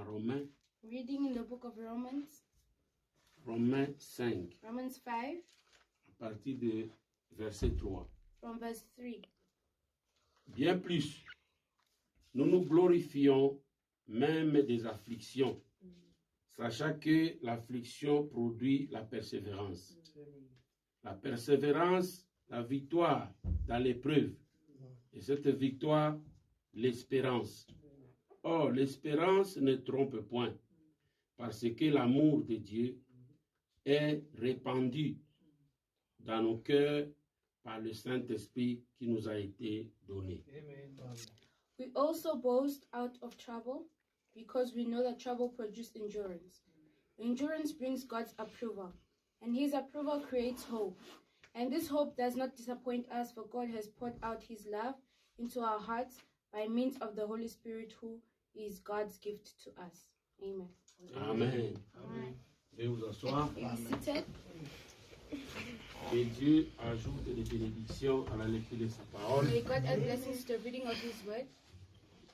Romains, Reading in the book of Romans, Romains 5, Romans 5, à partir de verset 3. from verse 3. Bien plus, nous nous glorifions même des afflictions, sachant que l'affliction produit la persévérance. La persévérance, la victoire dans l'épreuve. Et cette victoire, l'espérance. Or, l'espérance ne trompe point, parce que l'amour de Dieu est répandu dans nos cœurs par le Saint-Esprit qui nous a été donné. Amen. We also boast out of trouble, because we know that trouble produces endurance. Endurance brings God's approval, and his approval creates hope. And this hope does not disappoint us, for God has poured out his love into our hearts by means of the Holy Spirit, who is God's gift to us. Amen. Amen. Amen. Veuillez vous asseoir. Be seated. Que Dieu ajoute des bénédictions à la lecture de sa parole. May God add blessings to the reading of his word.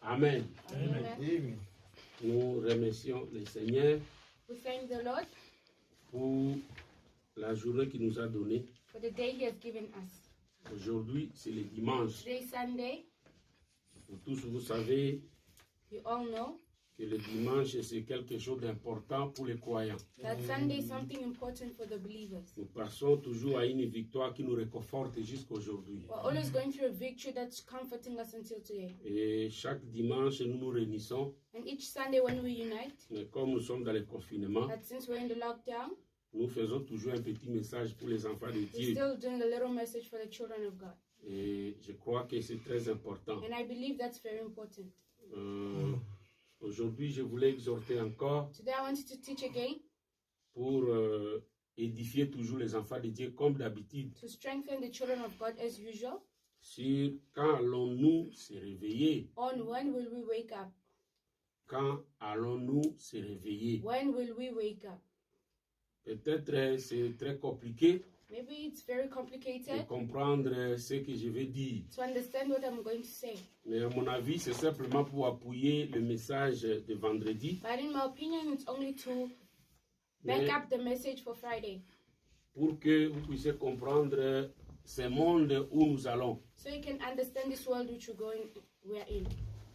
Amen. Amen. Amen. Nous remercions le Seigneur We thank the Lord pour la journée qu'il nous a donnée. for the day he has given us. Aujourd'hui, c'est le dimanche. Today is Sunday. Vous tous, vous savez You all know que le dimanche, c'est quelque chose d'important pour les croyants. that Sunday is something important for the believers. Nous passons toujours à une victoire qui nous réconforte jusqu'à aujourd'hui. We're always going through a victory that's comforting us until today. Et chaque dimanche, nous nous réunissons. And each Sunday when we unite, Mais comme nous sommes dans le confinement, that since we're in the lockdown, nous faisons toujours un petit message pour les enfants de we're Dieu. still doing a little message for the children of God. Et je crois que c'est très important. And I believe that's very important. Aujourd'hui, je voulais exhorter encore Today I wanted to teach again pour édifier toujours les enfants de Dieu comme d'habitude to strengthen the children of God as usual sur quand allons-nous se réveiller. on when will we wake up? Quand allons-nous se réveiller? When will we wake up? Peut-être c'est très compliqué Maybe it's very de complicated comprendre ce que je vais dire. to understand what I'm going to say. Mais à mon avis, c'est simplement pour appuyer le message de vendredi, But in my opinion, it's only to back mais up the message for Friday. pour que vous puissiez comprendre ce monde où nous allons. So you can understand this world which we're in.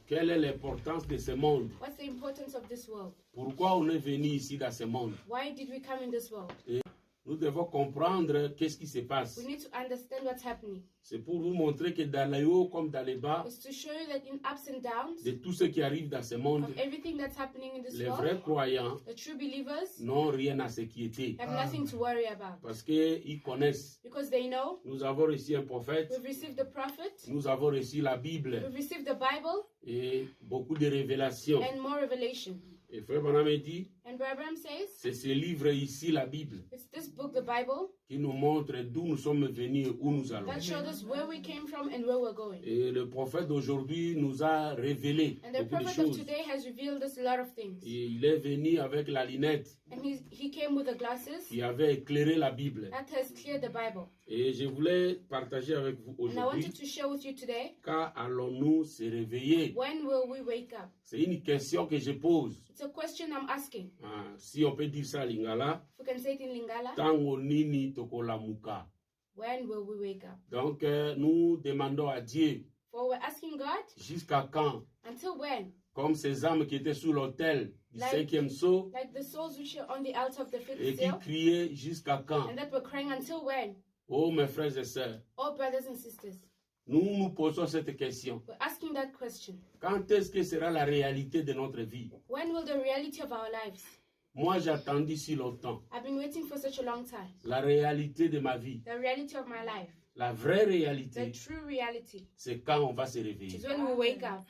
Quelle est l'importance de ce monde? What's the importance of this world? Pourquoi on est venu ici dans ce monde? Why did we come in this world? Et nous devons comprendre qu'est-ce qui se passe. We need to understand what's happening. C'est pour vous montrer que dans les hauts comme dans les bas, It's to show you that in ups and downs de tout ce qui arrive dans ce monde, of everything that's happening in this les world, vrais croyants the true believers n'ont rien à s'inquiéter have nothing to worry about. parce qu'ils connaissent. Because they know Nous avons reçu un prophète, we've received the prophet, nous avons reçu la Bible we've received the Bible, et beaucoup de révélations. and more revelation. Et Frère Branham dit, And Abraham says, c'est ce livre ici, la Bible, it's this book, the Bible, qui nous montre d'où nous sommes venus et où nous allons. that shows us where we came from and where we're going. Et le prophète d'aujourd'hui nous a révélé And the beaucoup de prophet of choses. today has revealed us a lot of things. Et il est venu avec la lunette And he came with the glasses qui avait éclairé la Bible. that has cleared the Bible. Et je voulais partager avec vous And I aujourd'hui, wanted to share with you today, quand allons-nous se réveiller? when will we wake up? C'est une question que je pose. It's a question I'm asking. Ah, si on peut dire ça en lingala, If we can say it in Lingala, tango nini tokolamuka. when will we wake up? Donc nous demandons à Dieu, For we're asking God, jusqu'à quand? until when? Comme ces âmes qui étaient sous l'autel du cinquième sceau Like the souls which are on the altar of the fifth et qui seal, criaient jusqu'à quand? and that were crying until when? Oh mes frères et sœurs, Oh, brothers and sisters, nous nous posons cette question. we're asking that question. Quand est-ce que sera la réalité de notre vie? When will the reality of our lives? Moi, j'ai attendu si longtemps. I've been waiting for such a long time. La réalité de ma vie, The reality of my life, la vraie the réalité, true reality, c'est quand on va se is réveiller. when we wake up.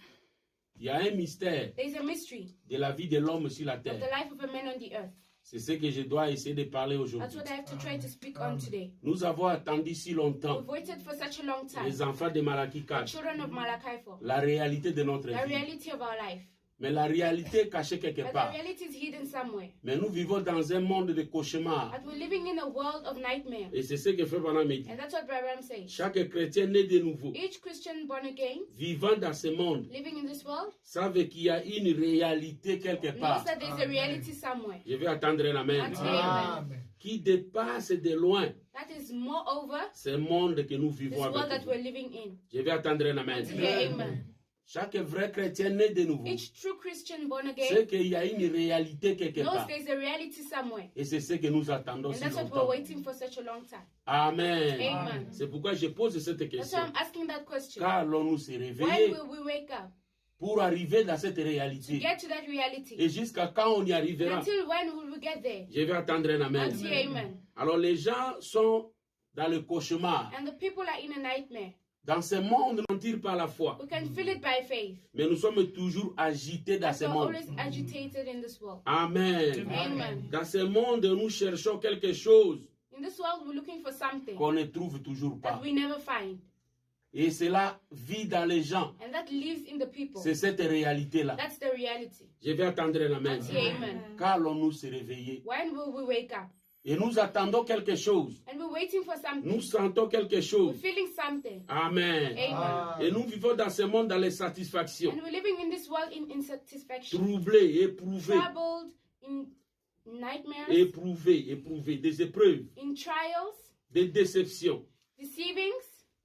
Il y a un mystère There's a mystery de la vie de l'homme sur la of the terre. life of a man on the earth. C'est ce que je dois essayer de parler That's aujourd'hui. what I have to try to speak on today. Nous avons attendu si longtemps, We've waited for such a long time. les enfants de Malachi The 4, children of Malachi 4. la réalité de notre The vie. reality of our life. Mais la réalité est cachée quelque But the part. reality is hidden somewhere. Mais nous vivons dans un monde de cauchemars. But we're living in a world of nightmares. Et c'est ce que Frère Branham me dit. And that's what Branham says. Chaque chrétien né de nouveau, Each Christian born again, vivant dans ce monde, living in this world, savent qu'il y a une réalité quelque knows part. that there's a reality somewhere. Je vais attendre un amen. Until amen. Qui dépasse de loin That is moreover ce monde que nous this vivons world avec that vous. we're living in. Je vais attendre un amen. Until amen. Chaque vrai chrétien né de nouveau, Each true Christian born c'est again qu'il y a une réalité quelque knows part. there's a reality somewhere. Et c'est ce que nous attendons And si that's what we're longtemps. waiting for such a long time. Amen. Amen. C'est pourquoi je pose cette That's why question. I'm asking that question. Quand allons-nous se When réveiller will we wake up pour arriver dans cette to réalité? get to that reality? Et jusqu'à quand on y arrivera? Until when will we get there? Je vais attendre un amen. Until amen. Alors les gens sont dans le cauchemar. And the people are in a nightmare. Dans ce monde, on ne tire pas la foi. We can feel it by faith. Mais nous sommes toujours agités dans But ce we're monde. always agitated in this world. Amen. Amen. Dans ce monde, nous cherchons quelque chose In this world, we're looking for something qu'on ne trouve toujours pas. that we never find. Et cela vit dans les gens. And that lives in the people. C'est cette réalité-là. That's the reality. Je vais attendre un amen. Until amen. Quand allons-nous se réveiller? When will we wake up? Et nous attendons quelque chose. And we're waiting for something. Nous sentons quelque We're chose. feeling something. Amen. Amen. Et nous vivons dans ce monde dans les satisfactions. And we're living in this world in insatisfaction. Troublés, éprouvés, Troubled, in nightmares, éprouvés, des épreuves, in trials, des déceptions. deceivings,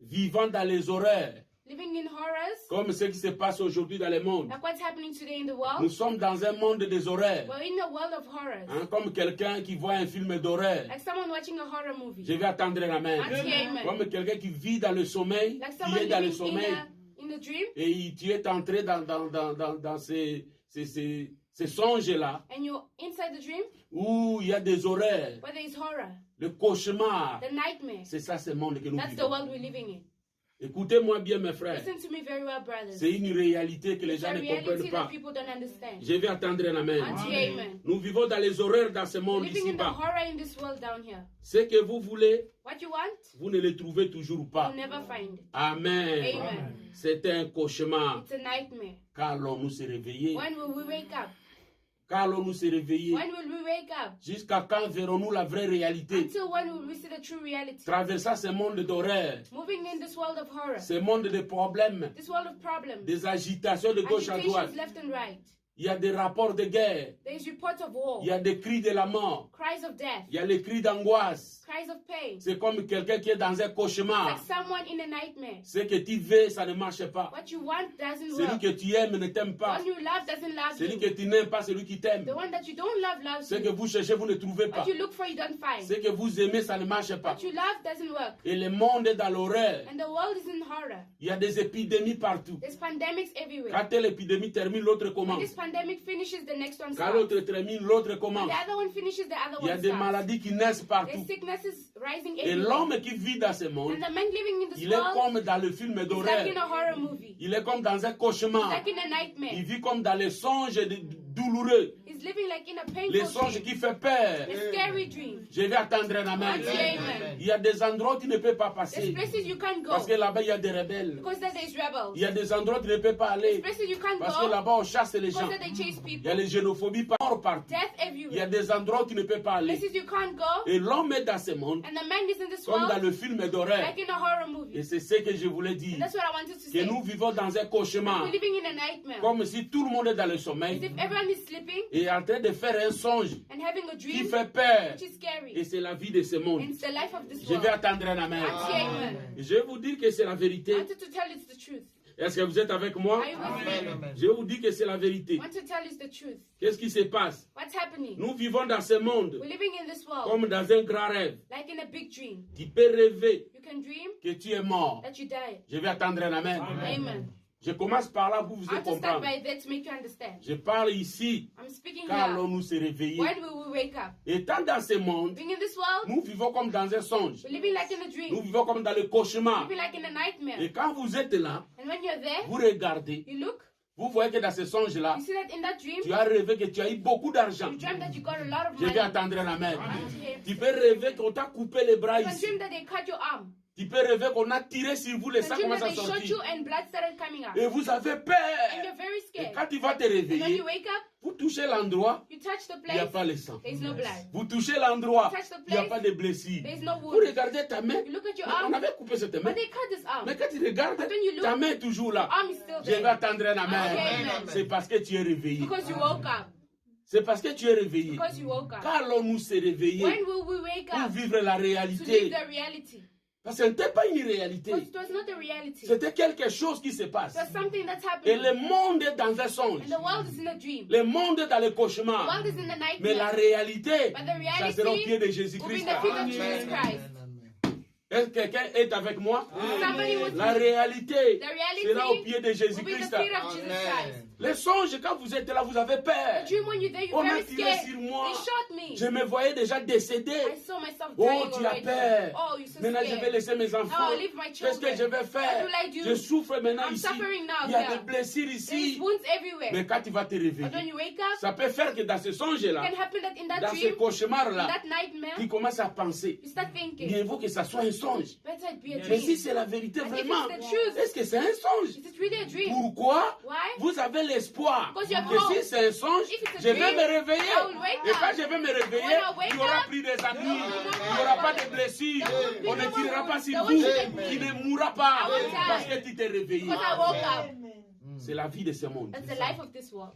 Vivant dans les horreurs, living in horrors, comme ce qui se passe aujourd'hui dans le monde. like what's happening today in the Nous world. sommes dans un monde des horreurs. We're in a world of horrors. Hein, comme quelqu'un qui voit un film d'horreur. Like someone watching a horror movie. Je vais attendre un amen. Until amen. Comme quelqu'un qui vit dans le sommeil, Like qui someone est dans le living sommeil, in a dream, et tu es entré dans ces songes-là, and you're inside the dream où il y a des horreurs, where there is horror, le cauchemar. the nightmare. C'est ça ce monde que nous That's the vivons. world we're living in. Écoutez-moi bien, mes frères. Listen to me very well, brothers. C'est une réalité que les It's gens a ne reality comprennent that pas. people don't understand. Je vais attendre un amen. Until amen. Nous vivons dans les horreurs dans ce We're monde living in the ici-bas. horror in this world down here. Ce que vous voulez, What you want, vous ne le trouvez toujours pas. you'll never find. Amen. Amen. C'est un cauchemar. It's a nightmare. Quand allons-nous se réveiller? When will we wake up? Quand allons-nous se réveiller? When will we wake up? Jusqu'à quand verrons-nous la vraie réalité? Until when will we see the true reality? Traversant ce monde d'horreur, Moving in this world of horror, ce monde de problèmes, this world of problems, des agitations de gauche à droite. agitations left and right. Il y a des rapports de guerre. There is reports of war, Il y a des cris de la mort. cries of death, Il y a les cris d'angoisse. cries of pain. C'est comme quelqu'un qui est dans un cauchemar. Like someone in a nightmare. Ce que tu veux, ça ne marche pas. What you want doesn't Celui work. que tu aimes ne t'aime The pas. one you love doesn't love Celui you. que tu n'aimes pas, celui qui t'aime. The one that you don't love loves Ce que you. vous cherchez, vous ne trouvez pas. What you look for, you don't find. Ce que vous aimez, ça ne marche pas. What you love doesn't work. Et le monde est dans l'horreur. And the world is in horror. Il y a des épidémies partout. There's pandemics everywhere. Quand telle épidémie termine, l'autre When commence. this pandemic finishes, the next one Quand starts. l'autre termine, l'autre When commence. the other one finishes, the other Il y a one des starts. maladies qui naissent partout. There's sicknesses rising Et everywhere. l'homme qui vit dans ce monde, And the man living in this il est world comme dans le film is d'horreur. like in a horror movie. Il est comme dans un cauchemar. Like in a Il nightmare. vit comme dans les songes douloureux. He's living like in a Les painful songes dream. qui font peur. A scary dream. Je vais attendre un amen. Until amen. Il y a des endroits qui ne peuvent pas There's passer. places you can't go. Parce que là-bas, il y a des rebelles. Because there there's rebels. Il y a des endroits qui ne peuvent pas There's aller. places you can't Parce que go. là-bas, on chasse les gens. Because there they chase Il y a people. les xénophobies partout. Death Il y a everywhere. des endroits qui ne peuvent pas aller. Places you can't go. Et l'homme est dans ce monde, And the man is in this comme dans world le film d'horreur. like in a horror movie. Et c'est ce que je voulais dire. And that's what I wanted to Que say. nous vivons dans un cauchemar. We're living in a nightmare. Comme si tout le monde est dans le As sommeil. if everyone is sleeping Et en train de faire un songe and having a qui dream fait peur. which is scary. Et c'est la vie de ce monde. And it's the life of this Je vais world. attendre un amen. Until amen. Je vais vous dire que c'est la I vérité. wanted to tell you it's the truth. Est-ce que vous êtes avec moi? Are you with me? Je vais vous dire que c'est la vérité. I want to tell you the truth. Qu'est-ce qui se passe? What's happening? Nous vivons dans ce monde We're living in this world comme dans un grand rêve. like in a big dream. Tu peux rêver You can dream que tu es mort. that you died. Je vais attendre un amen. Amen. Je commence par là pour vous I want to start comprendre. by that to make you understand. Je parle ici. I'm speaking Quand here. allons-nous se réveiller? When will we wake up? Étant dans ce monde, Being in this world, nous vivons comme dans un songe. we're living like in a Nous dream. vivons comme dans le cauchemar. Living like in a nightmare. Et quand vous êtes là, And when you're there, vous regardez, you look, vous voyez que dans ce songe-là, you see that in that dream, tu as rêvé que tu as eu beaucoup d'argent. you dreamt that you got a lot of Je money. vais attendre un amen. Until Tu peux rêver qu'on t'a coupé les bras you can ici. dream that they cut your arm. Tu peux rêver qu'on a tiré sur vous, les sangs Dream that commencent à they shot you sortir. and blood started coming out. Et vous avez And peur. you're very Et scared. quand tu vas te And when réveiller, you wake up, vous touchez l'endroit, you touch the il n'y a place, pas le sang. there's no blood. Vous touchez l'endroit, Touch the il n'y a place, pas de blessure. there's no Vous wound. regardez ta main, You look at your on arm, avait coupé cette main. but they cut this arm. Mais quand tu regardes, But when you look, ta main est toujours là. Arm is still Je vais there. attendre la main. Amen. C'est parce que tu es réveillé. Because you woke up. C'est parce que tu es réveillé. Because you woke up. Quand allons-nous se réveiller When will we wake pour up vivre la to live réalité? the reality? Parce que ce n'était pas une réalité. Because it was not a reality. C'était quelque chose qui se passe. It was something that's Et happening. le monde est dans un songe. And the world is in a dream. Le monde est dans le The cauchemar. world is in a Mais la nightmare. réalité, But the ça sera au pied de reality will be Jésus-Christ. in the feet of Jesus Christ. Est-ce que quelqu'un est avec moi? Somebody with La me. réalité The reality sera au pied de will be the Jésus-Christ. feet of Jesus Christ. Les songes, quand vous êtes là, vous avez peur. The dream when you're there, you're On a very tiré scared. sur moi. They shot me. Je me voyais déjà décédé. I saw myself Oh, dying tu as already. peur. Oh, you're so Maintenant, je vais scared. laisser mes enfants. Oh, leave my Qu'est-ce que children. je vais faire? What will I do? Je souffre maintenant I'm ici. suffering now Il y a here. des blessures There's ici. wounds everywhere. Mais quand tu vas te But when réveiller, you wake up, ça peut faire que dans ce it songe-là, can happen that in that dans ce dream, in cauchemar-là, that nightmare, tu commences à penser. you start thinking, Mieux vaut que ça soit un songe. better it be a Mais dream. si c'est la vérité And if vraiment, it's the truth, est-ce que c'est un songe? is it really a dream? Pourquoi? Why? Vous avez l'espoir Because you have que hope. si c'est un songe, If it's a je vais dream, me réveiller. I will wake Et up. quand je vais me réveiller, When I wake il y aura up, plus des amis, there will be no il n'y aura pas more de blessures, There will be on ne no tirera more pas sur There vous, will be qui ne mourra pas I will die. parce que tu t'es réveillé. Because I woke up. C'est la vie de ce monde. That's the life of this world.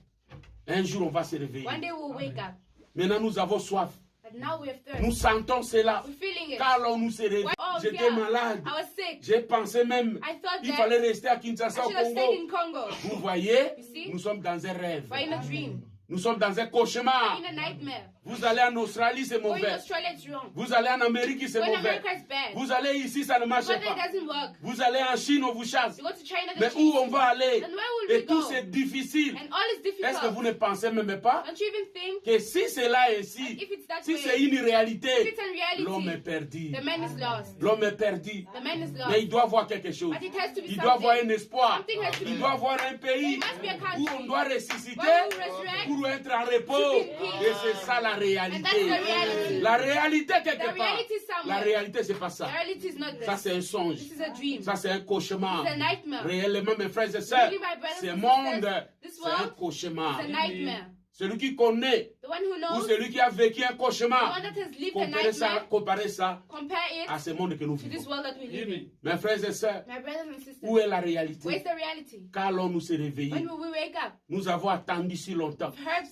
Un jour, on va se réveiller. One day we'll wake up. Maintenant, nous avons soif. But now we have thirst. Nous sentons cela. We're feeling it. Car on nous se réveille. Oh, J'étais yeah. malade. I was sick. J'ai pensé même I thought qu'il that fallait rester à I Kinshasa au should have stayed Congo. in Congo. Vous voyez, You see? nous sommes dans un rêve. We're in a dream. Nous sommes dans un cauchemar. In a nightmare. Vous allez en Australie, c'est Going to mauvais. Australia, it's wrong. Vous allez en Amérique, c'est Going to mauvais. America, it's bad. Vous allez ici, ça ne marche But it pas. doesn't work. Vous allez en Chine, on vous chasse. You go to China, Mais they où chase on you. va aller? And where will we Et tout go? c'est difficile. And all is Est-ce que difficult. vous ne pensez même pas Don't you even think que si c'est là that ainsi, if it's that si way, c'est une if réalité, it's in l'homme est reality, perdu. the man is lost. L'homme est perdu. The man is Mais lost. il doit avoir quelque chose. But it has to be Il doit avoir something. un espoir. Something has to be. Il doit avoir un pays There must be a où country on doit ressusciter where we resurrect pour être en repos. to be in peace. Et c'est ça la And réalité. that's the reality. La réalité The quelque part. reality is La somewhere. réalité c'est pas The ça. reality is not Ça this. c'est un songe. This is a dream. Ça c'est un cauchemar. It's a nightmare. Réellement mes frères et sœurs, Really, my brothers ce and monde sisters, this c'est un world cauchemar. It's a nightmare. Celui qui connaît The one who ou knows, celui qui a vécu un the cauchemar, one that has lived a comparez ça nightmare, compare à it ce monde que nous to this vivons. world that we live in. Mes frères et sœurs, My brothers and sisters, où est la where's réalité? the reality? Quand allons-nous se réveiller? When will we wake up? Nous avons attendu si longtemps I've heard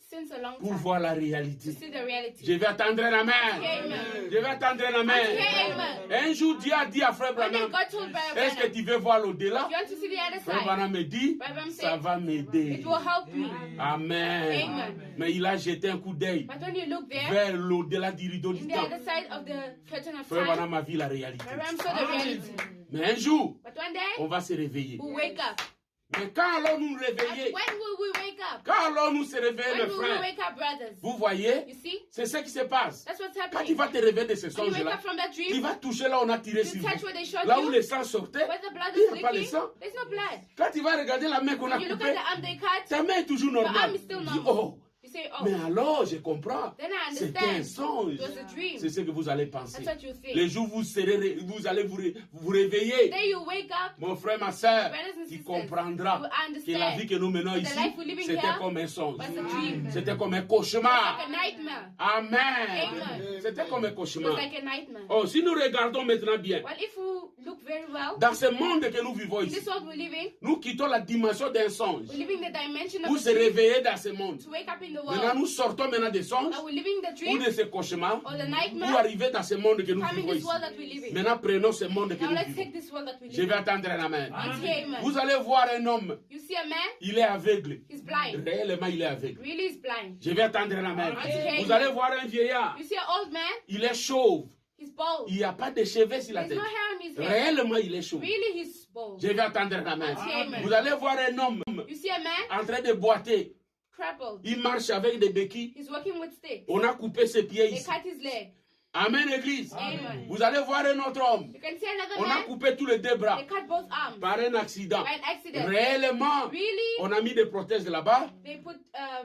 since a long pour time voir la to réalité. see the reality. Je vais attendre la main. Amen. Je vais attendre la main. Amen. Un jour, Dieu a dit à Frère One day Branham, God told Brother est-ce que Branham, tu veux voir l'au-delà? you want to see the other Frère side? Branham me dit, Brother Branham ça said, va m'aider. it will help me. Amen. Amen. Mais il a jeté un coup d'œil But when you look there, vers l'au-delà du rideau in du the temps. other side of the curtain of Frère time, Branham a vu la réalité. Brother Branham saw the reality. Mais un jour, But one day, on va se réveiller. we'll wake up. Mais quand allons-nous nous But réveiller? when will we wake up? Quand allons-nous se réveiller, When mes will we frères? wake up, brothers? Vous voyez, You see? c'est ce qui se passe. That's what's Quand tu happening. vas te réveiller de ce When you wake songe-là, up from that tu dream, vas toucher là où on a tiré you sur touch vous. where they shot Là où you, le sang sortait, where the blood il is n'y a pas le leaking, sang. there's no blood. Quand tu vas regarder la main qu'on a When you look coupée, at the arm they cut, ta main est toujours your normale. arm is still Tu dis, normal. oh, You say, mais oh, alors je comprends. then I C'était un understand. songe. It was a dream. C'est ce que vous allez penser. That's what you Les think. jours où vous allez vous réveiller, Then you wake up, mon frère, ma soeur, brothers and tu sisters, comprendras you que la vie understand que nous menons the ici, life we're living c'était here comme un songe. was a dream. C'était comme un Like cauchemar. a nightmare. Amen. Amen. C'était comme un It cauchemar. was like a nightmare. Oh, si nous regardons maintenant bien, Well, if we look very well, dans ce monde que nous vivons in ici, this world we're living, nous quittons la dimension d'un songe we're living the dimension pour of se a dream réveiller dans ce monde. to wake up in the Maintenant, world. nous sortons maintenant des songes Now we're living the ou dream de ce cauchemar or the pour nightmare. arriver dans ce monde que nous Come in vivons this ici. world that we live in. Maintenant, prenons ce monde que Now nous let's vivons. take this world that we Je live vais in. attendre la main. Let's hear amen. Vous allez voir un homme, You see a man, il est aveugle. he's blind. Réellement, il est aveugle. Really, he's blind. Je vais attendre la main. Amen. Vous allez voir un vieillard, You see an old man, il est chauve. he's bald. Il n'y a pas de cheveux sur la There's tête. no hair on his head. Réellement, il est chauve. Really, he's bald. Je vais attendre la main. Amen. Vous allez voir un homme You see a man, en train de boiter. crippled. Il marche avec des béquilles. He's walking with sticks. On a coupé ses pieds They ici. cut his leg. Amen, Église. Amen. Vous allez voir un autre homme. You can see another On a man. coupé tous les deux bras They cut both arms par un accident. by an accident. Réellement, Really? on a mis des prothèses là-bas. They put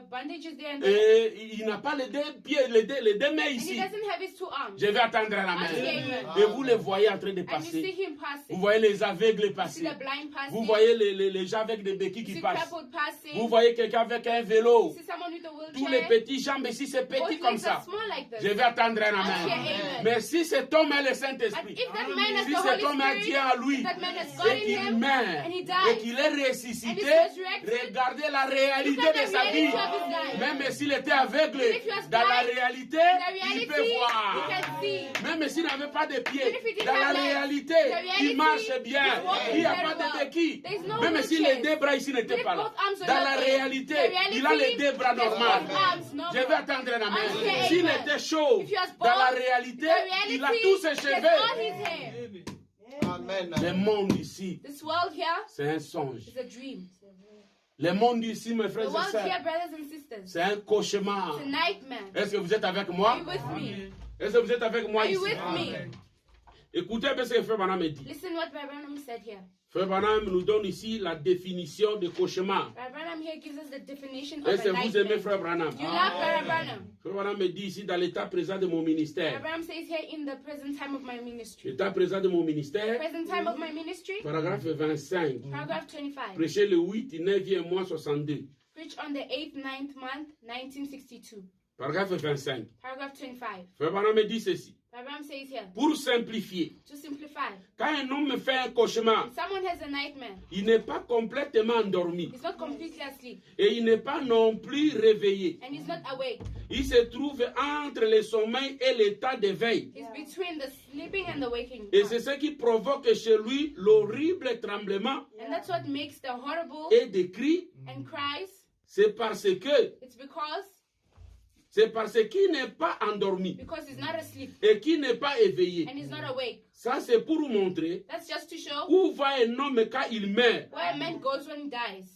bandages there and there. Et il n'a pas les deux pieds, les deux mains And he ici. doesn't have his two arms. Je vais attendre la main. Amen. Et vous les voyez en train de And you see passer. him Vous passing. voyez les aveugles You see passer. the blind Vous passing. voyez les gens avec des béquilles You qui see passent. crippled passing. Vous voyez quelqu'un avec un vélo. You see someone with a Tous les wheelchair. petits jambes ici, c'est Both petit comme legs ça. are small like Je this. vais attendre la main. Amen. Mais si cet homme est le But Saint-Esprit, if that man has si the cet Holy homme a Spirit, Dieu en lui, if that man has God et in qu'il him, meurt, and he et dies, qu'il est ressuscité, and he's resurrected, regardez la réalité look at de the sa reality vie. of his life. Même s'il était aveugle, Even if he was dans la blind, réalité, the il reality, peut you voir. can see. Même s'il n'avait pas de pieds, Even if he didn't dans la have legs, réalité, the reality, il marche bien. he's walking Il n'y a very pas de well. béquilles. There's no Même si les wheelchairs. deux bras ici Even n'étaient if pas là. both arms were Dans not la there, réalité, the reality, il a les deux bras he has normaux. both arms normal. Je vais attendre la main. Okay, S'il amen. était chaud, If he was dans la bald, réalité, the il a reality, tous ses he has cheveux. all his hair. Amen. Le monde ici, This world here c'est un songe. is a dream. Le monde ici, mes The frères et world sœurs, here, brothers and sisters, c'est un cauchemar. it's a nightmare. Est-ce que vous êtes avec Are moi? you with me? Est-ce que vous êtes avec moi Are you ici? with me? Écoutez un peu ce que Frère Branham dit. Listen what Brother Branham said here. Frère Branham nous donne ici la définition de cauchemar. Brother Branham here gives us the definition of Est-ce que a vous aimez nightmare. Frère Branham? You love Brother Branham. Frère Branham me dit ici dans l'état présent de mon Brother ministère. Branham says here in the present time of my ministry. L'état présent de mon ministère, Present time of my ministry, paragraphe 25. paragraph 25. Prêcher le 8 et 9e mois 62. Preach on the 8th, 9th month, 1962. Paragraphe 25. Paragraph 25. Frère Branham me dit ceci. Brother Branham says here, Pour simplifier, to simplify, quand un homme fait un cauchemar, if someone has a nightmare, il n'est pas complètement endormi he's not completely asleep, et il n'est pas non plus réveillé. and he's not awake. Il se trouve entre le sommeil et l'état d'éveil. He's between the sleeping and the waking. Et c'est ce qui provoque chez lui l'horrible tremblement And that's what makes the horrible et des cris. and cries. C'est parce que, It's qu'il n'est pas endormi because he's not asleep et qu'il n'est pas éveillé. and he's not awake. Ça, c'est pour vous montrer That's just to show où va un homme quand il meurt. where a man goes when he dies.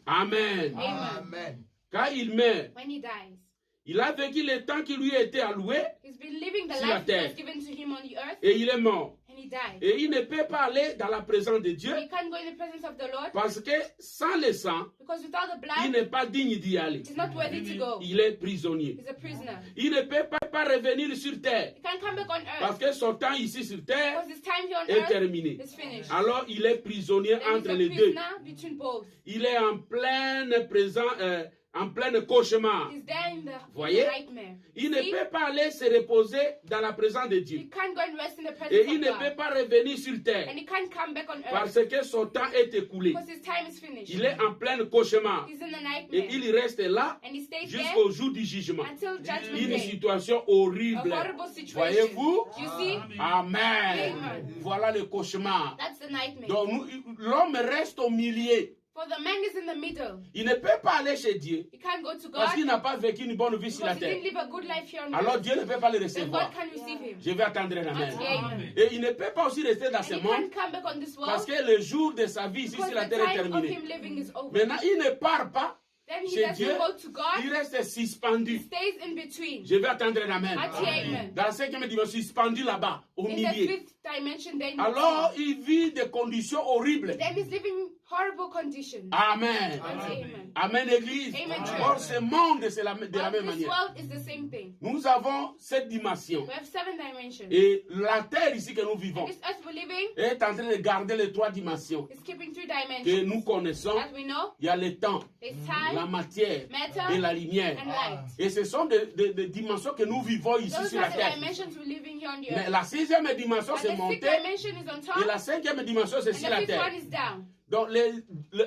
Amen. Amen. Quand il meurt, When he dies, il a vécu le temps qui lui a été alloué he's been living the Sur la life that was terre. given to him on the earth, et il est mort. and he died. Et il ne peut pas aller dans la présence de Dieu He can't go in the presence of the Lord parce que sans le sang, because without the il blood, n'est pas digne d'y aller. he's not worthy to go. Il est prisonnier. He's a prisoner. Il ne peut pas revenir sur terre He can't come back on parce earth que son temps ici sur terre because his time here on est earth terminé. is finished. Alors il est prisonnier Then he's entre a les deux. prisoner between both. Il est en plein cauchemar. He's there in the Voyez? nightmare. Il ne See? peut pas aller se reposer dans la présence de He Dieu. can't go and rest in the presence Et of il ne God. peut pas revenir sur terre And he can't come back on earth parce que son temps est écoulé. because his time is finished. Il est en plein cauchemar. He's in the Et nightmare. il reste là And he stays there jusqu'au jour du jugement. until judgment Une day. situation A horrible. horrible situation. Voyez-vous? You see? Amen. Amen. Voilà le cauchemar. That's the nightmare. Donc l'homme reste au milieu. For the man is in the middle. Il ne peut pas aller chez Dieu He can't go to parce God qu'il n'a pas vécu une bonne vie sur la because he terre. didn't live a good life here on Alors earth. Dieu ne peut pas le Then recevoir. God can receive him. Je vais attendre la main. Amen. Et il ne peut pas aussi rester dans And ce he monde can't come back on this parce world que le jour de sa vie ici because sur la the terre est time of terminé. him living is over. Maintenant, il ne part pas Then he chez doesn't Dieu. go to God. Il reste He suspendu. stays in between. Je vais attendre la main. Amen. Dans la 5e dimension, suspendu là-bas, au In the milieu. fifth dimension, then Alors, il vit des conditions horribles. then he's living horrible conditions. Amen. Amen. Amen, Église. Amen. Or, ce monde, c'est de la But même this manière. world is the same thing. Nous avons cette dimension. We have 7 dimensions. Et la terre ici que nous vivons This earth we're living est en train de garder les 3 dimensions is keeping 3 que dimensions. nous connaissons. That we know, Il y a le temps, there's la time, matière matter, et la lumière. and light. Et ce sont des dimensions que nous vivons ici Those sur la are the terre. dimensions we're living here on the Mais earth. la 6e dimension, And c'est the 6th monter. dimension is on Et top, la 5e dimension, c'est and sur the la 5th terre. one is down. Donc,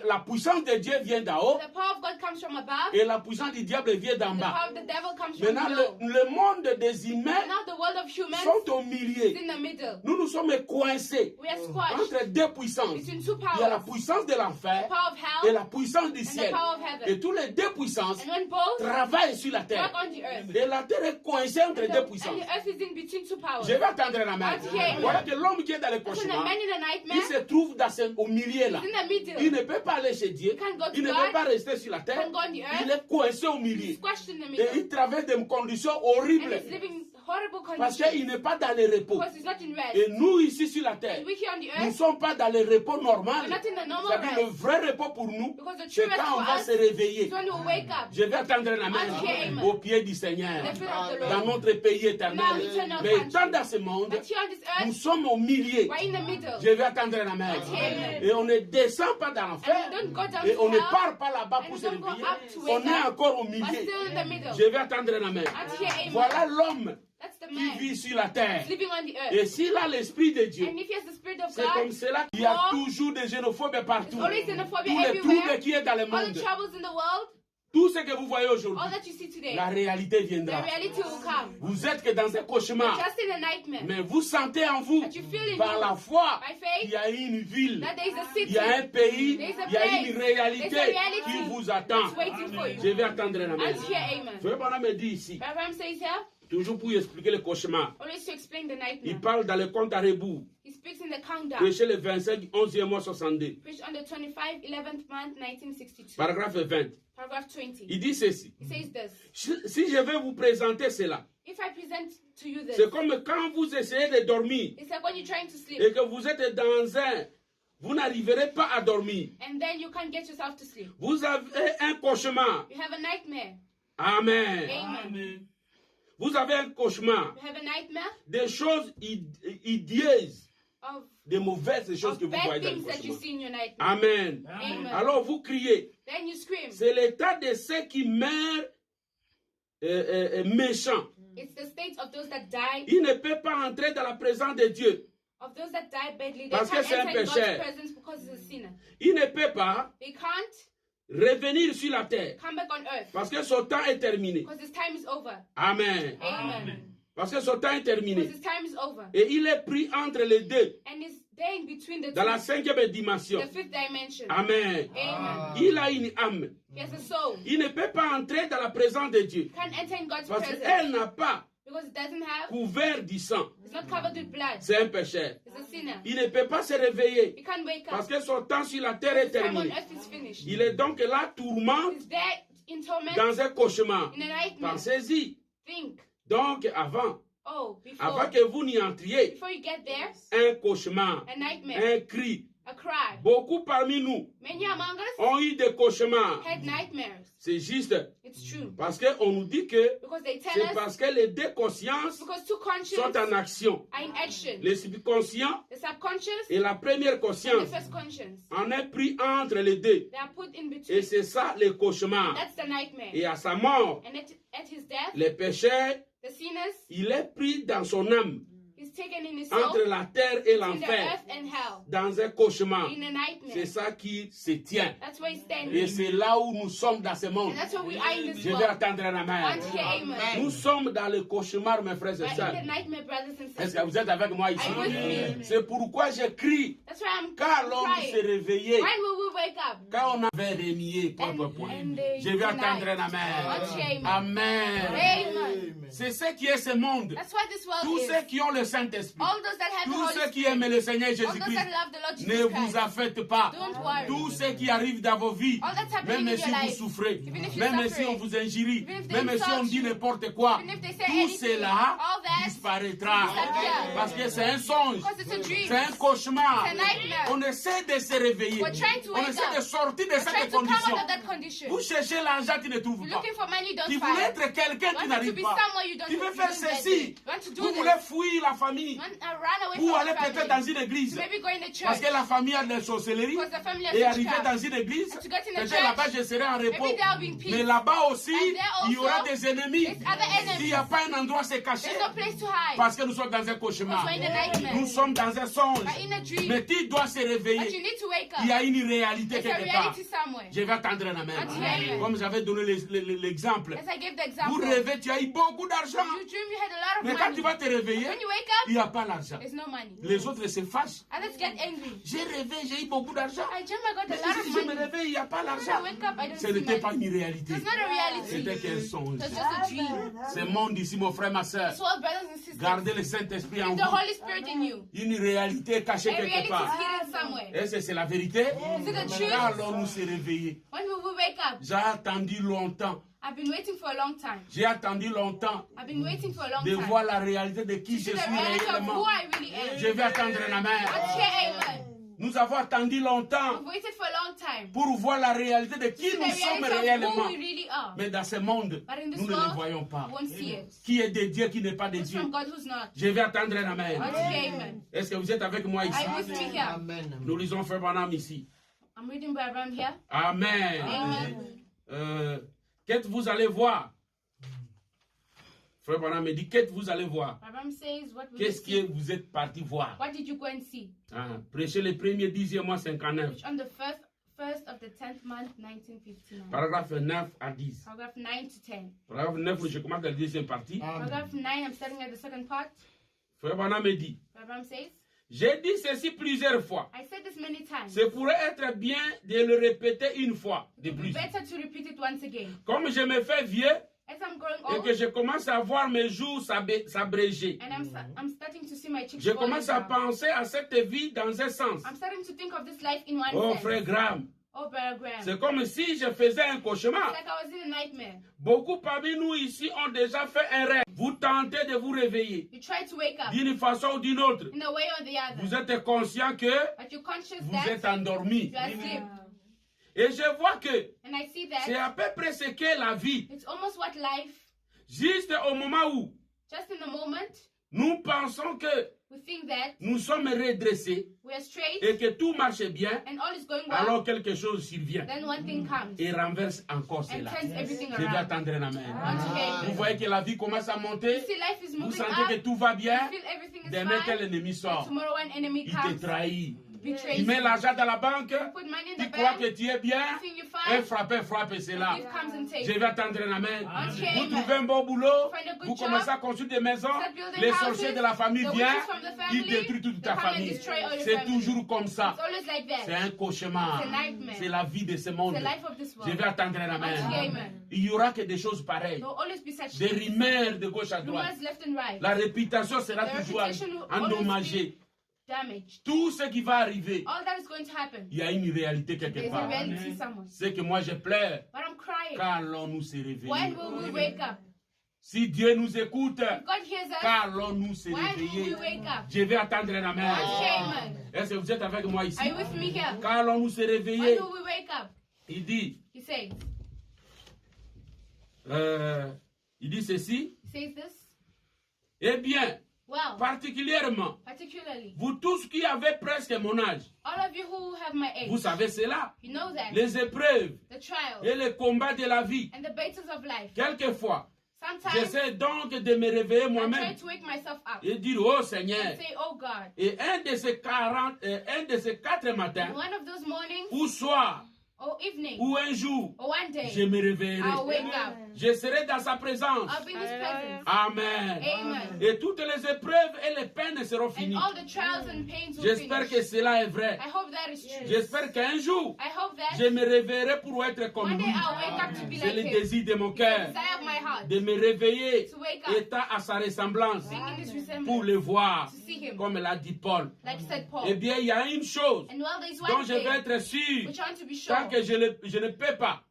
la puissance de Dieu vient d'en haut The power of God comes from above. et la puissance du diable vient d'en The bas. power of the devil comes from Maintenant, below. le monde des humains And now the world of humans sont au is milieu. in the middle. Nous sommes coincés We are squashed entre deux puissances. between 2 Il y a la powers. puissance de The l'enfer power of et hell la puissance du and the ciel. power of heaven. Et tous les deux puissances And when both travaillent sur la work terre. on the earth, Et la terre est coincée entre and deux the puissances. earth is in between 2 powers. Je vais attendre la main. Okay. Voilà que l'homme qui est dans le So the cauchemar, man in the il nightmare se trouve au milieu là. is in the middle. Il ne peut pas aller chez Dieu. He can't go to Il ne God. peut pas rester sur la terre. Can't go on the earth. Il est coincé au He's milieu. squashed in the Et middle. il traverse des conditions And horribles. he's living horrible Parce conditions. qu'il n'est pas dans le repos. Because he's not in rest. Et nous, ici sur la terre, And we here on the nous ne earth, sommes pas dans le repos normal. we're not in the normal C'est-à-dire le rest. vrai repos pour nous, Because the c'est true rest quand on for va us se réveiller. is when we wake up. Je vais attendre la main Amen. au pied du Seigneur, The feet of the dans Lord. notre pays éternel. Now eternal Mais country. étant dans ce monde, But here on this nous earth, sommes au milieu. we're in the middle. Je vais attendre la main. Amen. Et on ne descend pas dans l'enfer. And we don't go down Et on to ne hell. part pas là-bas And pour we se don't go réveiller. up to On wake est up. encore au We're milieu. still in the middle. Je vais attendre la main. Until here, amen. Voilà l'homme That's the qui man vit sur la terre. living on the earth. Et s'il a l'esprit de Dieu, And if he has the spirit of c'est comme God, cela qu'il y a or toujours des xénophobes partout. there's always xenophobia Tous les everywhere. troubles qu'il y a dans le All monde, the troubles in the world, tout ce que vous voyez all aujourd'hui, that you see today, la réalité the viendra. reality will come. Vous êtes que dans un You're cauchemar, just in a nightmare. mais vous sentez en vous, But you feel in par you, la foi, by faith, qu'il y a une ville, that there is a il city y a un pays, There is a il y a une place. réalité There's a reality qui vous attend. that's waiting for you. Je vais attendre la main. Until here, amen. Frère Branham me dit ici, Abraham says here, toujours pour expliquer le cauchemar, always to explain the il nightmare. parle dans le compte à rebours, He speaks in the countdown, prêché le 25, 11e mois 62, preached on the 25, 11th month, 1962, paragraphe 20. paragraph 20. Il dit ceci, He says this, si je vais vous présenter cela, if I present to you this, c'est comme quand vous essayez de dormir it's like when you're trying to sleep, et que vous êtes dans un, vous n'arriverez pas à dormir. and then you can't get yourself to sleep. Vous avez un cauchemar. You have a nightmare. Amen. Amen. Vous avez un cauchemar. You have a nightmare Des choses hideeuses, of, des mauvaises choses que vous bad voyez dans le things that you cauchemar. see in your nightmare. Amen. Amen. Alors vous criez. Then you scream. C'est l'état de ceux qui meurent méchants. It's the state of those that die, Ils ne peuvent pas entrer dans la présence de Dieu. of those that die badly. They Parce que can't c'est un enter in God's pécheur. presence because he's a sinner. Ils ne peuvent pas They can't revenir sur la terre. come back on earth Parce que son temps est terminé. because his time is over. Amen. Amen. Parce que son temps est terminé. Because his time is over. Et il est pris entre les deux, And he's there in between the dans la two, 5e dimension. the fifth dimension. Amen. Amen. Il a une âme. He has a soul. Il ne peut pas entrer dans la présence de Dieu. Can't enter in God's Parce presence qu'elle n'a pas because it doesn't have, couvert du sang. it's not covered with blood. C'est un pécheur. It's a sinner. Il ne peut pas se réveiller. He can't wake Parce up. que son temps sur la terre est His time on terminé. earth is finished. Il est donc là, tourmente, He's there in torment, dans un cauchemar. in a nightmare. Pensez-y. Think, Donc, avant before que vous n'y entriez, before you get there, un cauchemar, a nightmare, un cri. a cry. Beaucoup parmi nous Many among us ont eu des cauchemars. had nightmares. C'est juste It's true. parce qu'on nous dit que Because they tell c'est us, parce que les deux consciences because two conscious sont en action. are in action. Le subconscient The subconscious et la première and the conscience first conscience. en est pris entre les deux. They are put in Et between. c'est ça le cauchemar. That's the nightmare. Et à sa mort, And at his death, le pécheur, the sinners, il est pris dans son âme, he's taken in his soul entre la terre et between the l'enfer, earth and hell, dans un cauchemar. in a nightmare. C'est ça qui se tient. That's where he's Et standing. c'est là où nous sommes dans ce monde. And that's where we are in this Je vais world. attendre la main. Until amen. Nous sommes dans le cauchemar, mes frères et We're sœurs. in the nightmare, brothers and Est-ce que sisters. vous êtes avec moi ici? Are you with me? C'est pourquoi je crie. That's why I'm Quand l'homme crying. s'est réveillé, When will we wake up? quand on avait renié, point, point, point. And they Je vais attendre denied. la main. Until amen. Amen. Amen. C'est ce qui est ce monde. That's what this world Tous is. ceux qui ont le Saint-Esprit, All those that have the tous Holy ceux qui Spirit, aiment le Seigneur all those Jésus-Christ, that love the Lord ne Jesus vous Christ, affectez pas. don't worry. Tout ce qui arrive dans vos vies, All that's happening même in si your vous life, souffrez, even if you're même si suffering, on vous injurie, even if they même si on insult dit you, n'importe quoi, even if they say tout anything, cela all that disparaîtra. disappear. Parce que c'est un songe, Because it's a dream. c'est un cauchemar. It's a nightmare. On essaie de se réveiller, We're trying to on wake essaie up. de sortir de We're trying cette to come condition. out of that condition. Vous cherchez l'argent, tu ne trouves You're pas. looking for money, you don't Tu voulais find. être quelqu'un, You tu want to n'arrives be pas. somewhere you don't Tu veux you faire don't get ceci. it. You want to do Vous this. voulez fuir la famille. You want to run away Ou from aller your peut-être family. dans une église. Maybe go in the church. Parce que la famille a de la sorcellerie. Because the family has Et arriver witchcraft. dans une église, And to get in the peut-être church, là-bas je serai en repos. maybe there'll be peace. Mais là-bas aussi, And there il y aura also, des ennemis. there's other enemies. Il n'y a pas un endroit à se cacher. There's no place to hide. Parce que nous sommes dans un cauchemar. Because we're in a nightmare. Nous sommes dans un songe. We're in a dream. Mais tu dois se But you réveiller. need to wake Il y up. a une réalité There's a quelque part. reality somewhere. Je vais attendre la main. Amen. Comme j'avais donné l'exemple. As I gave the Vous example, rêvez, tu as eu beaucoup d'argent. you dream you had a lot of Mais quand money. tu vas te réveiller, When you wake il up, n'y a pas l'argent. there's no money. Les autres se fâchent. Others get angry. J'ai rêvé, j'ai eu beaucoup d'argent. I dream I got Mais a lot of si je me money. réveille, il n'y a pas When I l'argent. wake up, I don't Ce see n'était pas money. une réalité. It's not a reality. C'était qu'un songe. It's just a dream. Ce monde ici, mon frère, ma soeur, So, brothers and sisters, gardez le Saint-Esprit en keep the vous. Holy Spirit in you. Une réalité cachée A quelque reality part. is hidden somewhere. Est-ce que c'est la vérité? Is it the truth? Quand allons-nous se réveiller? When will we wake up? J'ai attendu longtemps I've been waiting for a long time. J'ai attendu longtemps I've been waiting for a long de time. voir la réalité de qui To je see the suis reality of réellement. who I really am. Je vais attendre un amen. Let's hear amen. Nous avons attendu longtemps We've waited for a long time. pour voir la réalité de To qui see nous the sommes reality of who réellement. we really are. Mais dans ce monde, But in this nous ne le world, voyons pas. we won't see it. Qui est de Dieu, qui n'est pas de Who's Dieu. from God, who's not. Je vais attendre un amen. Let's hear amen. Est-ce que vous êtes avec moi ici? I with me here. Amen. Nous lisons Frère Branham ici. I'm reading Brother Branham here. Amen. Amen. Qu'est-ce que vous allez voir? Frère Branham me dit, qu'est-ce que vous allez voir? Brother Branham says, what will you Qu'est-ce que see? vous êtes parti voir? What did you go and see? Ah, prêchez le premier 10e mois 59. Which on the first of the 10th month, 1959. Paragraphe 9 à 10. Paragraph 9 to 10. Paragraphe 9, je commence la deuxième partie. Paragraph 9, I'm starting at the second part. Frère Branham me dit, Brother Branham says, j'ai dit ceci plusieurs fois. I said this many times. Ce pourrait être bien de le répéter une fois de It would be plus. better to repeat it once again. Comme je me fais vieux As I'm growing et old, que je commence à voir mes jours s'abréger, and I'm starting to see my cheeks je falling commence à down. penser à cette vie dans un sens. I'm starting to think of this life in one Oh sense. frère Graham, Oh, Brother Graham. c'est comme si je faisais un cauchemar. It's like I was in a nightmare. Beaucoup parmi nous ici ont déjà fait un rêve. Vous tentez de vous réveiller You try to wake up d'une façon ou d'une autre. in a way or the other. Vous êtes conscient que But you're conscious vous that êtes endormi. you are asleep. Et je vois que And I see c'est that à peu près ce qu'est la vie. it's almost what life, Juste au moment où just in the moment, nous pensons que we think that nous sommes redressés we are straight et que tout marche bien, and all is going well, alors quelque chose survient then one thing comes et renverse encore and cela. turns everything Je vais around. attendre un amen. Once again, Vous voyez que la vie commence à you monter, see life is vous moving sentez que up, tout va you bien, feel everything is demain quel fine, ennemi and sort? tomorrow an enemy Il te comes, trahit. betrays Tu mets you, l'argent dans la banque, put money in tu the crois bank, que tu es bien, you think you're un fine, frappeur frappe cela. thief comes and takes Je it. vais attendre un amen. Okay, Vous amen. trouvez un bon boulot, Find a good vous job, commencez à construire des maisons, start building les houses, sorciers de la famille the viennent, witches from the family, ils détruisent toute they ta come and famille. destroy all your C'est family. toujours comme ça. It's always like that. C'est un cauchemar. It's a nightmare. C'est la vie de ce monde. It's the life of this Je world. vais attendre un Okay, amen. amen. Il y aura que des choses pareilles. There will always be such Des things. rumeurs de gauche à droite. Rumors left and right. La réputation sera The toujours reputation will always endommagée. Damaged. Tout ce qui va arriver, All that is going to happen. il y a une réalité quelque There's a part. reality somewhere. C'est que moi je pleure. But I'm crying. Quand allons-nous se réveiller? When will we wake up? Si Dieu nous écoute, If God hears us, quand allons-nous se when will we réveiller? wake up? Je vais attendre un amen. Okay, amen. Est-ce que vous êtes avec moi ici? Are you with me here? Quand allons-nous se When réveiller? will we wake up? Il dit, He says. Ceci. He says this. Eh bien, Well, particulièrement, particularly, vous tous qui avez presque mon âge, all of you who have my age, vous savez cela. you know that Les épreuves the trials et les combats de la vie, and the battles of life, quelquefois, sometimes j'essaie donc de me réveiller I try moi-même to wake myself up et dire, oh and Seigneur, say, oh God, et un de ces 4 matins, one of those mornings ou soir, or evening ou un jour, or one day, je me réveillerai. I'll wake up. Je serai dans sa présence. I'll be in His presence. Amen. Amen. Et toutes les épreuves et les peines seront And finies. all the trials and pains will J'espère finish. que cela est vrai. I hope that is true. J'espère qu'un jour, I hope that je me réveillerai pour être comme one day lui. I'll wake up to be C'est like le Him. désir de mon The cœur desire of my heart de me réveiller, to wake up, étant à sa ressemblance, being in His pour resemblance, le voir, to see Him, comme l'a dit Paul. like said Paul. Eh bien, il y a une chose And while there's dont one je vais thing être sûr, which I want to be sure, tant que je ne peux pas,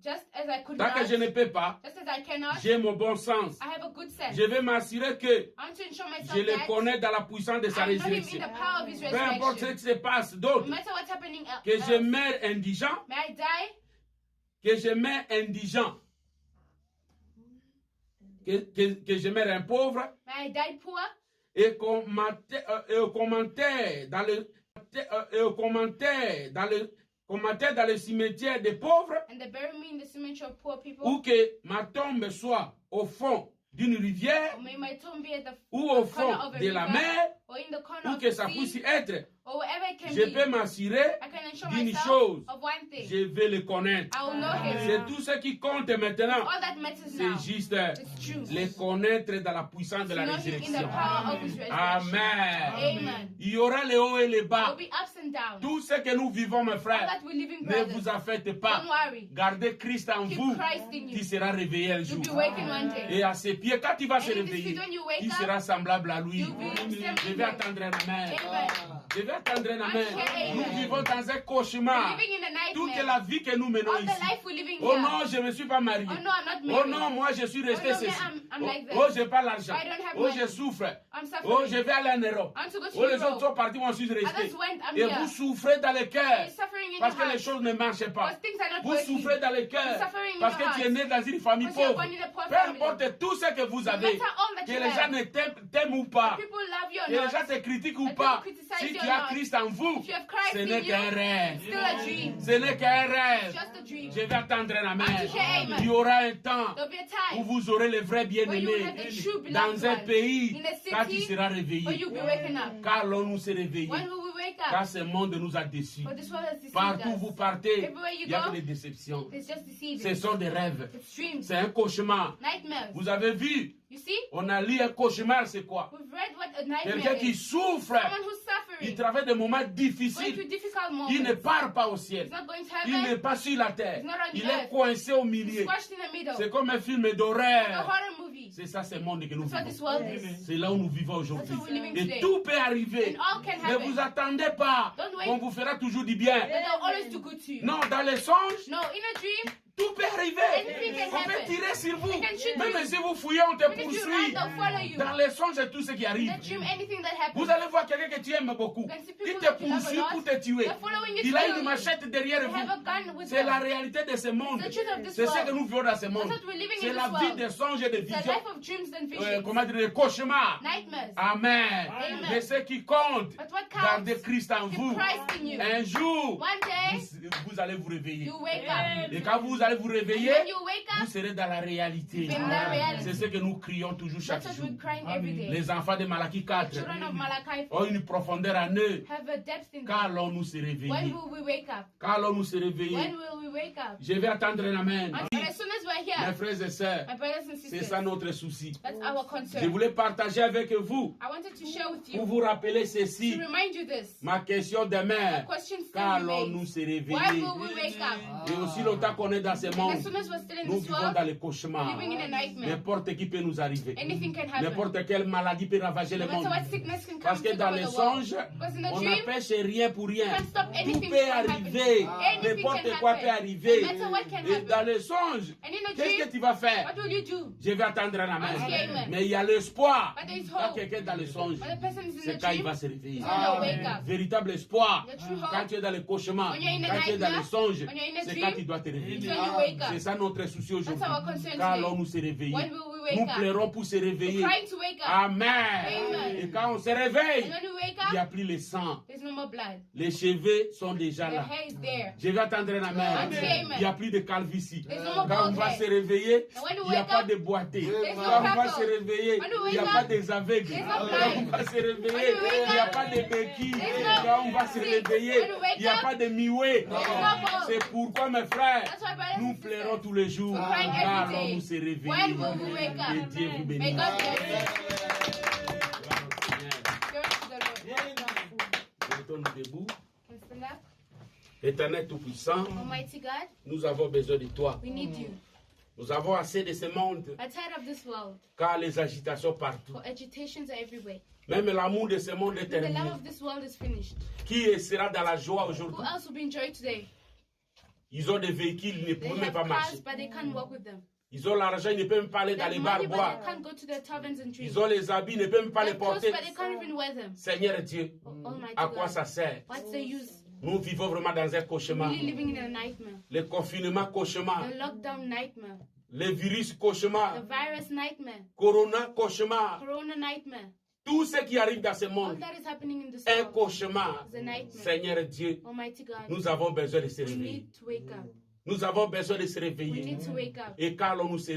just as I could tant que not, je ne peux pas, just as I cannot, j'ai mon bon sens. I have a good sense. Je vais m'assurer que I want to ensure je myself le that connais dans la puissance de sa I know Him in résurrection. the power of His Peu importe ce resurrection. qui se passe No d'autre, matter what's happening que else, je meurs indigent, may I die, que je meurs indigent, que je meurs un pauvre, may I die poor, et qu'on m'enterre dans le dans le cimetière des pauvres, and they bury me in the cemetery of poor people, ou que ma tombe soit au fond d'une rivière, or may my tomb be at the ou au corner fond of a de la river, mer, or in the corner ou of que the ça puisse sea, être, or wherever it can je be. peux m'assurer I can ensure d'une myself chose, of one thing. je vais le connaître. I will know C'est Him. tout ce qui compte maintenant. All that matters now C'est juste is true. le connaître dans la puissance de To la know Him in the résurrection. power of His resurrection. Amen. Amen. Il y aura les hauts et les There bas. will be ups and them down. Tout ce que nous vivons, mes All frères, that we're living, ne brothers. vous affecte pas. Don't worry. Gardez Christ en Keep vous. Christ in Tu you. seras réveillé un You'll jour. be waking one day. Et à ses pieds, quand tu vas se And in this réveiller, feet, when you wake tu up, seras semblable à lui. you'll be Je vais attendre un amen. Amen. Je vais attendre un amen. Okay, Nous amen. vivons dans un We're cauchemar. living in a Toute nightmare. la vie que nous menons All the ici. life we're living Oh here. non, je ne me suis pas marié. Oh no, I'm not Oh married. non, moi je suis resté Oh no, ceci. I'm like that. Oh, j'ai pas l'argent. I don't have Oh, money. je souffre. I'm Oh, suffering. je vais aller en Europe. I want to go to Oh, les autres Europe. sont partis, moi je suis resté. Others went, I'm Et here. vous souffrez dans le cœur. You're suffering in Parce your que les heart. choses ne marchent pas. Because things are not Vous working. souffrez dans le cœur. You're suffering in Parce your que tu es heart. né dans une famille Because you're pauvre. born in a poor Peu family. importe tout ce que vous No avez. matter all that Que you les gens have. ne t'aiment ou pas. People love you or Que les not. gens te critiquent ou That pas. people criticize Si you tu or as not. Christ en vous, If you have Christ ce in n'est you, qu'un rêve. still a dream. Ce n'est qu'un rêve. Just a dream. Je vais attendre un amen. Okay, amen. Il y aura un temps There'll be a où time vous aurez les vrais where you will bien-aimés have the true beloved dans un ones. pays In a quand il city sera where réveillé. you'll be waking up. Car allons-nous se réveiller. When will we wake Car up? ce monde nous a déçus. For this world has deceived Partout où vous us. partez, Everywhere you il y a go, que les déceptions. It's just Ce deceiving. sont des rêves. It's dreams. C'est un cauchemar. Nightmares. Vous avez vu, You see? on a lu un cauchemar, c'est quoi? We've read what a nightmare Quelqu'un qui is. souffre, Someone who's il suffering. traverse des moments Going difficiles. through difficult Il ne moments. part pas au ciel. He's not going to Il n'est heaven. pas sur la terre. He's not on Il the est earth. coincé au He's milieu. squashed in the middle. C'est comme un film Like a d'horreur. horror movie. C'est ça, ce monde que nous That's what this vivons. world is. C'est là où nous vivons aujourd'hui. That's what we're living Et today. tout peut arriver. And all can Ne happen. vous attendez pas Don't wait. qu'on vous fera toujours du bien. But they'll always do good to you. Non, dans les songes, No, in a dream, tout peut arriver. Anything can On peut happen. tirer sur vous. They can shoot Même you. si vous fouillez, on te even if you run, poursuit. they'll follow you. Dans les songes, c'est tout ce qui In arrive. a dream, anything that happens. Vous allez voir quelqu'un que tu aimes beaucoup. You can see Qui people te that you love a poursuit lot. pour te tuer. They're following you Il to a kill une you. machette derrière They vous. have a gun with C'est them. la réalité de ce monde. It's the truth of this C'est ce que world. nous vivons dans ce monde. That's what we're living C'est in la this vie world. des songes et des It's a visions. life of dreams and visions. Comment dire, des cauchemars. Nightmares. Amen. Amen. Mais ce qui compte, But what counts? gardez Christ en Keep vous. Christ in you. Un jour, One day, vous allez vous réveiller. you wake up. Et quand vous allez vous And réveiller, when you wake vous up, serez dans la réalité. in the reality. C'est ce que nous crions toujours chaque That's what jour. we're crying every day. Les enfants de Malachie 4 Children of Malachi ont une profondeur en eux. have a depth in Quand them. allons-nous se réveiller? When will we wake up? Quand allons-nous se réveiller? When will we wake up? Je vais attendre un amen. And as soon as we're Mes here, frères et sœurs, my brothers and c'est sisters, ça notre souci. that's our Je concern. voulais partager avec vous, I wanted to share with pour you, vous rappeler to ceci, remind you this. ma question demain. The question still Quand allons-nous remains. se When réveiller? will we wake up? Et aussi longtemps qu'on est dans ce And as monde, soon as we're still in nous this vivons world, dans les we're cauchemars. living in a nightmare. N'importe qui peut nous arriver. Anything can happen. N'importe quelle maladie peut ravager le No matter monde. what sickness can come Parce que take dans over les the world. songes, Because in a on dream, n'empêche rien pour rien. you can't stop Tout anything peut from arriver. happening. Anything N'importe can quoi happen. peut arriver. No matter what can Et happen. dans les songes, And in a qu'est-ce que dream, tu vas faire? what will you do? Je vais attendre un amen. Amen. Mais il y a l'espoir. But there is Quand hope. quelqu'un est dans les songes, When the person is in c'est the quand il dream, va se réveiller. it's when they'll wake up. Véritable espoir. The true Quand hope, tu es dans les cauchemars, When you're in a quand tu es dans les nightmare, songes, when you're in a c'est dream, quand tu dois te réveiller. it's when you wake C'est up. ça notre souci aujourd'hui. That's our concern Quand today. allons-nous se réveiller? When will we wake Nous up? pleurons pour se réveiller. We're crying to wake up. Amen. Amen. Et quand on se réveille, And when we wake il n'y a up, plus le sang. there's no more blood. Les cheveux sont déjà The là. hair is there. Je vais attendre un amen. Amen. Il n'y a plus de calvitie. There's no more Quand on bald va hair. se réveiller, And when we il n'y a wake pas up, de boité. there's no Quand on va purple. se réveiller, When we il n'y a wake pas up, des aveugles. there's no Quand on blind. va se réveiller, When we wake il n'y a up, pas de béquilles. there's no Quand on va se sick. réveiller, When we wake il n'y a up, pas de mioué. no balls. C'est pourquoi, mes frères, That's why, brothers nous and pleurons sisters, tous les jours. we're crying every Car day. allons-nous se réveiller. When will we wake up? Que Dieu vous May bénisse. God bless you. Gloire au Seigneur. Glory to the Lord. Mettons-nous debout. Can stand up. Éternel Tout-Puissant, Almighty God, nous avons besoin de toi. we need you. Nous avons assez de ce monde, I'm tired of this world. car les agitations partout. For agitations are everywhere. Même l'amour de ce monde est The love terminé. of this world is finished. Qui sera dans la joie Who aujourd'hui? else will be in joy today? Ils ont des véhicules, ils ne They peuvent même have pas cars, marcher. but they can't walk with them. Ils ont l'argent, ils ne peuvent même pas aller They dans have les bars money, but boire. they can't go to their taverns and drink. Ils ont les habits, ils ne peuvent même pas They les have clothes, porter. but they can't even wear them. Seigneur Dieu, Almighty à quoi God. ça sert? What's the use? Nous vivons vraiment dans un cauchemar. Really living in a nightmare. Le confinement cauchemar. The lockdown nightmare. Le virus The cauchemar. virus nightmare. Corona cauchemar. Corona nightmare. Tout ce qui arrive dans ce All monde that is happening in this est un world cauchemar. is a nightmare. Seigneur Dieu, Almighty God, nous avons besoin de se we réveiller. need to wake up. Nous avons besoin de se We réveiller. need to wake up. Et quand allons-nous se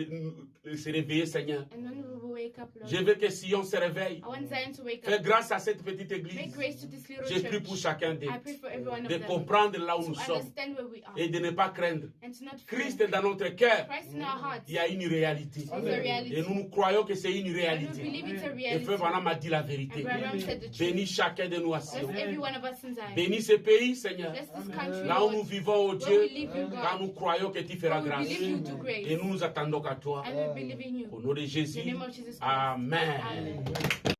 réveiller, Seigneur? And when we will wake up, Lord, Je veux que Sion se réveille. I want Zion to wake Fais up. grâce à cette petite Make église. grace to this little Je prie pour church. chacun d'eux I pray for every one of de them. comprendre là où To nous sommes understand where we are. et de ne pas craindre. And to not Christ fear. est dans notre cœur. Christ in our hearts. Il y a une réalité. There's a reality. Et nous croyons que c'est une And we réalité. believe it's a Et reality. Frère Branham a dit la vérité. And Branham said the truth. Bénis chacun de nous à Sion. Bless every one of us in Zion. Bénis ce pays, Seigneur. Bless this country, Là où Lord. nous vivons, oh Where Dieu, we live, you quand God. nous croyons que tu feras Where we grâce. believe you do grace. Et nous nous attendons qu'à toi. And we believe in you. Au nom de Jésus. In the name of Jesus Christ. Amen. Amen.